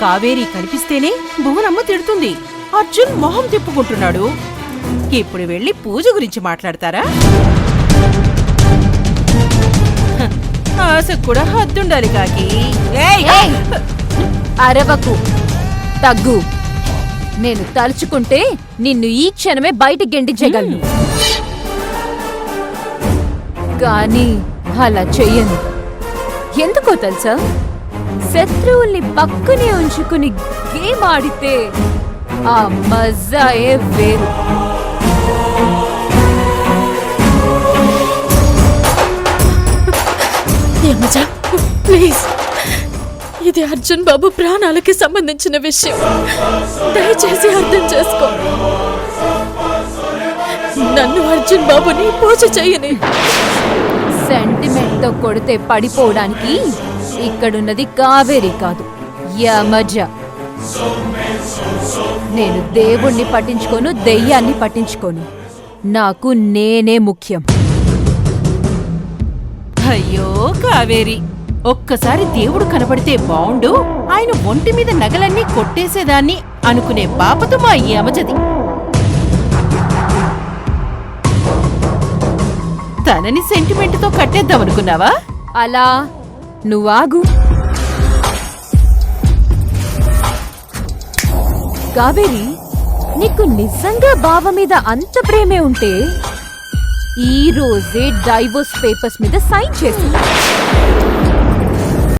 కావేరి కనిపిస్తేనే భువనమ్మ తిడుతుంది. అర్జున్ మొహం తిప్పుకుంటున్నాడు. ఇప్పుడు వెళ్ళి పూజ గురించి మాట్లాడతారా? ఆశకు కూడా హద్దుండాలి కాకి. అరవకు, తగ్గు. నేను తలుచుకుంటే నిన్ను ఈ క్షణమే బయట గెంటించగలను, కానీ అలా చెయ్యను. ఎందుకో తెలుసా? శత్రువుల్ని పక్కనే ఉంచుకుని గేమ్ ఆడితే ఆ మజాయే వేరు. ప్లీజ్, ఇది అర్జున్ బాబు ప్రాణాలకి సంబంధించిన విషయం. దయచేసి అర్థం చేసుకో. నన్ను అర్జున్ బాబుని పూజ చేయని. సెంటిమెంట్ తో కొడితే పడిపోవడానికి ఇక్కడున్నది కావేరి కాదు, యమజ. నేను దేవుణ్ణి పట్టించుకోను, దెయ్యాన్ని పట్టించుకోను. నాకు నేనే ముఖ్యం. అయ్యో కావేరి, ఒక్కసారి దేవుడు కనబడితే బావుండు, ఆయన ఒంటి మీద నగలన్నీ కొట్టేసేదాన్ని అనుకునే పాపతో మా ఈ అమజది. తనని సెంటిమెంట్తో కట్టేద్దామనుకున్నావా? అలా నువ్వాగు. కావేరి, నీకు నిజంగా బావ మీద అంత ప్రేమే ఉంటే ఈ రోజే డైవోర్స్ పేపర్స్ మీద సైన్ చేసి